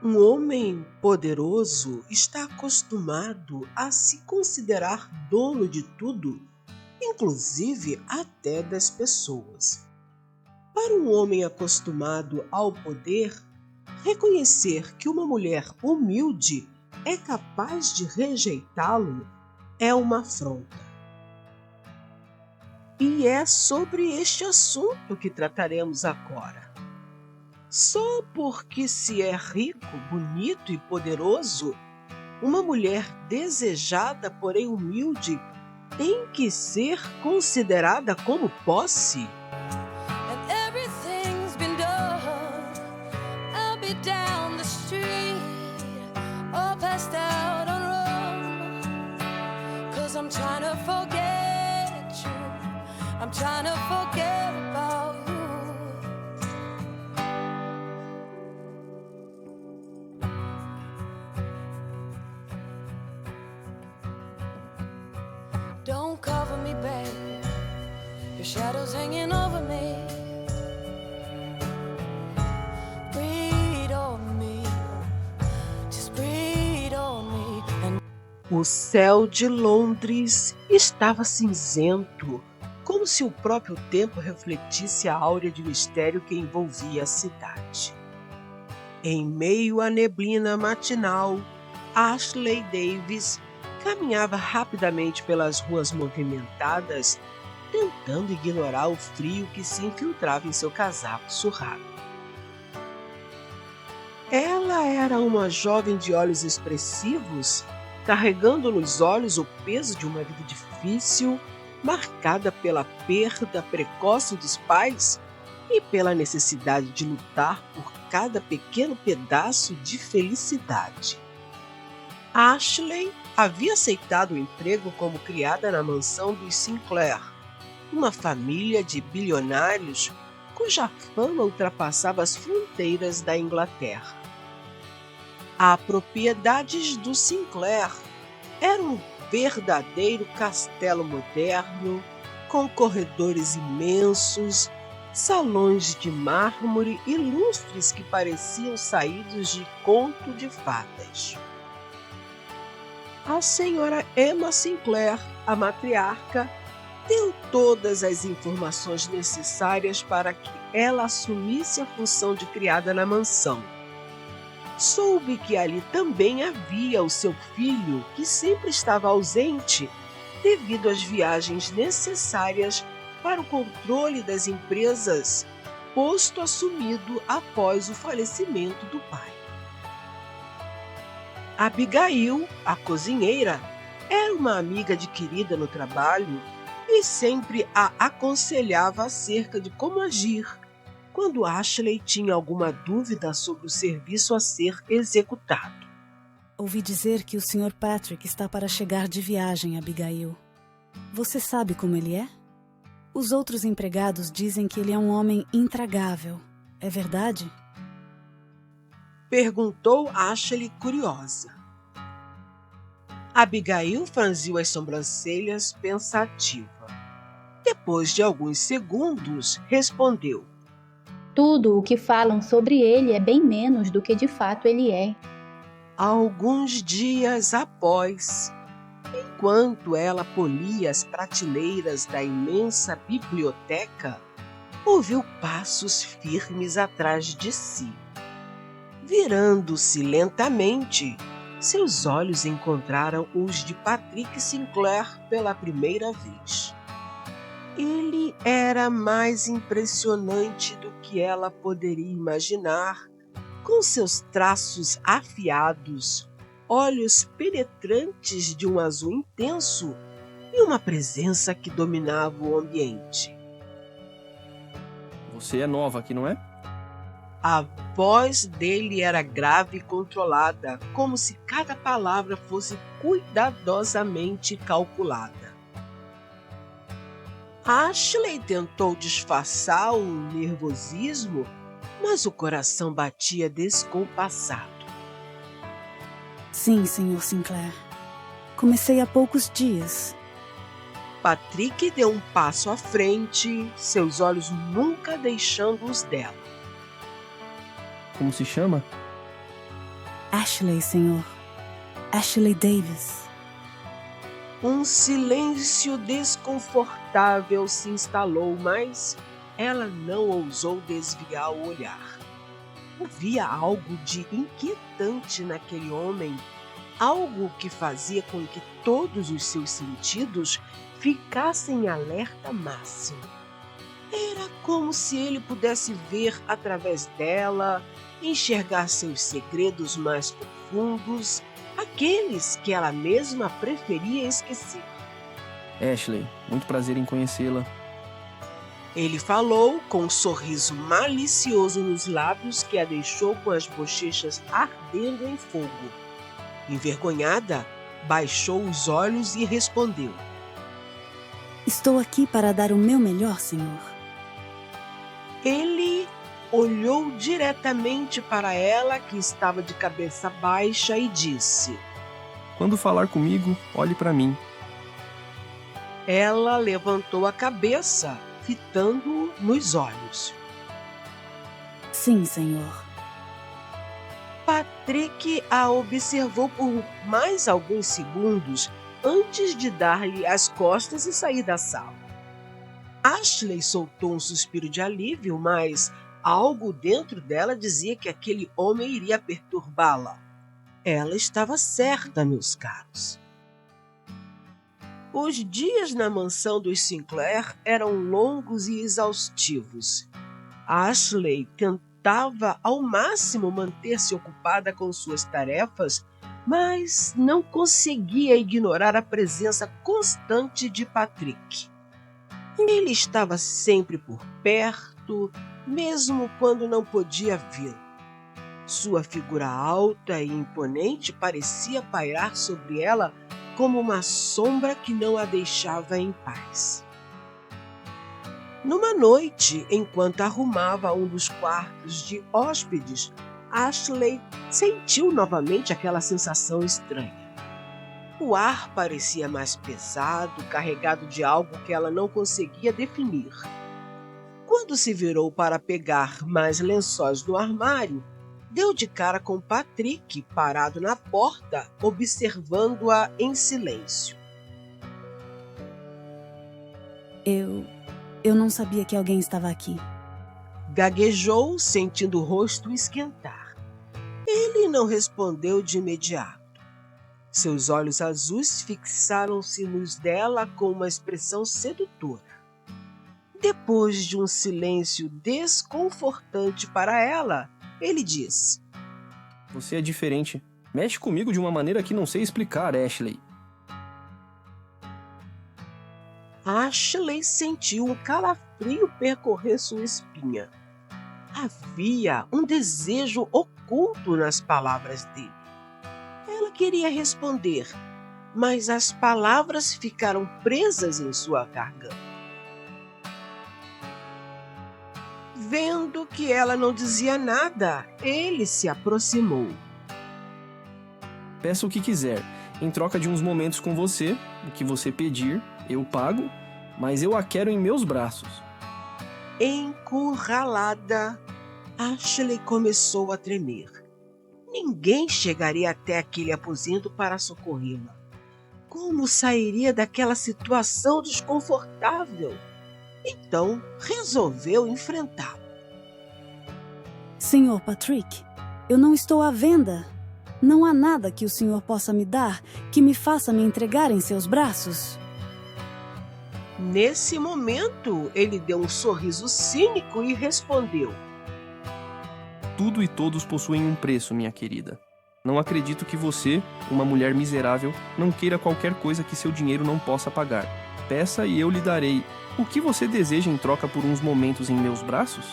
Um homem poderoso está acostumado a se considerar dono de tudo, inclusive até das pessoas. Para um homem acostumado ao poder, reconhecer que uma mulher humilde é capaz de rejeitá-lo é uma afronta. E é sobre este assunto que trataremos agora. Só porque se é rico, bonito e poderoso, uma mulher desejada, porém humilde, tem que ser considerada como posse? And everything's been done. I'll be down the street, all passed out on rum. 'Cause I'm trying to forget you. I'm trying to forget about you. Don't cover me, baby. Your shadow's hanging over me. Breathe on me. Just breathe on me. And O céu de Londres estava cinzento, como se o próprio tempo refletisse a áurea de mistério que envolvia a cidade. Em meio à neblina matinal, Ashley Davis caminhava rapidamente pelas ruas movimentadas, tentando ignorar o frio que se infiltrava em seu casaco surrado. Ela era uma jovem de olhos expressivos, carregando nos olhos o peso de uma vida difícil, marcada pela perda precoce dos pais e pela necessidade de lutar por cada pequeno pedaço de felicidade. Ashley havia aceitado o emprego como criada na mansão dos Sinclair, uma família de bilionários cuja fama ultrapassava as fronteiras da Inglaterra. As propriedades do Sinclair eram um verdadeiro castelo moderno, com corredores imensos, salões de mármore e lustres que pareciam saídos de conto de fadas. A senhora Emma Sinclair, a matriarca, deu todas as informações necessárias para que ela assumisse a função de criada na mansão. Soube que ali também havia o seu filho, que sempre estava ausente devido às viagens necessárias para o controle das empresas, posto assumido após o falecimento do pai. Abigail, a cozinheira, era uma amiga adquirida no trabalho e sempre a aconselhava acerca de como agir quando Ashley tinha alguma dúvida sobre o serviço a ser executado. Ouvi dizer que o Sr. Patrick está para chegar de viagem, Abigail. Você sabe como ele é? Os outros empregados dizem que ele é um homem intragável. É verdade? Perguntou Ashley curiosa. Abigail franziu as sobrancelhas pensativa. Depois de alguns segundos, respondeu: Tudo o que falam sobre ele é bem menos do que de fato ele é. Alguns dias após, enquanto ela polia as prateleiras da imensa biblioteca, ouviu passos firmes atrás de si. Virando-se lentamente, seus olhos encontraram os de Patrick Sinclair pela primeira vez. Ele era mais impressionante do que ela poderia imaginar, com seus traços afiados, olhos penetrantes de um azul intenso e uma presença que dominava o ambiente. Você é nova aqui, não é? A voz dele era grave e controlada, como se cada palavra fosse cuidadosamente calculada. Ashley tentou disfarçar o nervosismo, mas o coração batia descompassado. Sim, Sr. Sinclair. Comecei há poucos dias. Patrick deu um passo à frente, seus olhos nunca deixando os dela. Como se chama? Ashley, senhor. Ashley Davis. Um silêncio desconfortável se instalou, mas ela não ousou desviar o olhar. Havia algo de inquietante naquele homem, algo que fazia com que todos os seus sentidos ficassem em alerta máximo. Era como se ele pudesse ver através dela, enxergar seus segredos mais profundos, aqueles que ela mesma preferia esquecer. Ashley, muito prazer em conhecê-la. Ele falou com um sorriso malicioso nos lábios que a deixou com as bochechas ardendo em fogo. Envergonhada, baixou os olhos e respondeu: Estou aqui para dar o meu melhor, senhor. Ele olhou diretamente para ela, que estava de cabeça baixa, e disse: Quando falar comigo, olhe para mim. Ela levantou a cabeça, fitando-o nos olhos. Sim, senhor. Patrick a observou por mais alguns segundos antes de dar-lhe as costas e sair da sala. Ashley soltou um suspiro de alívio, mas algo dentro dela dizia que aquele homem iria perturbá-la. Ela estava certa, meus caros. Os dias na mansão dos Sinclair eram longos e exaustivos. Ashley tentava ao máximo manter-se ocupada com suas tarefas, mas não conseguia ignorar a presença constante de Patrick. Ele estava sempre por perto, mesmo quando não podia vê-lo. Sua figura alta e imponente parecia pairar sobre ela como uma sombra que não a deixava em paz. Numa noite, enquanto arrumava um dos quartos de hóspedes, Ashley sentiu novamente aquela sensação estranha. O ar parecia mais pesado, carregado de algo que ela não conseguia definir. Quando se virou para pegar mais lençóis do armário, deu de cara com Patrick parado na porta, observando-a em silêncio. Eu não sabia que alguém estava aqui. Gaguejou, sentindo o rosto esquentar. Ele não respondeu de imediato. Seus olhos azuis fixaram-se nos dela com uma expressão sedutora. Depois de um silêncio desconfortante para ela, ele disse: Você é diferente. Mexe comigo de uma maneira que não sei explicar, Ashley. Ashley sentiu um calafrio percorrer sua espinha. Havia um desejo oculto nas palavras dele. Ela queria responder, mas as palavras ficaram presas em sua garganta. Vendo que ela não dizia nada, ele se aproximou. Peça o que quiser. Em troca de uns momentos com você, o que você pedir, eu pago, mas eu a quero em meus braços. Encurralada, Ashley começou a tremer. Ninguém chegaria até aquele aposento para socorrê-la. Como sairia daquela situação desconfortável? Então, resolveu enfrentá-lo. Senhor Patrick, eu não estou à venda. Não há nada que o senhor possa me dar que me faça me entregar em seus braços. Nesse momento, ele deu um sorriso cínico e respondeu: Tudo e todos possuem um preço, minha querida. Não acredito que você, uma mulher miserável, não queira qualquer coisa que seu dinheiro não possa pagar. Peça e eu lhe darei. O que você deseja em troca por uns momentos em meus braços?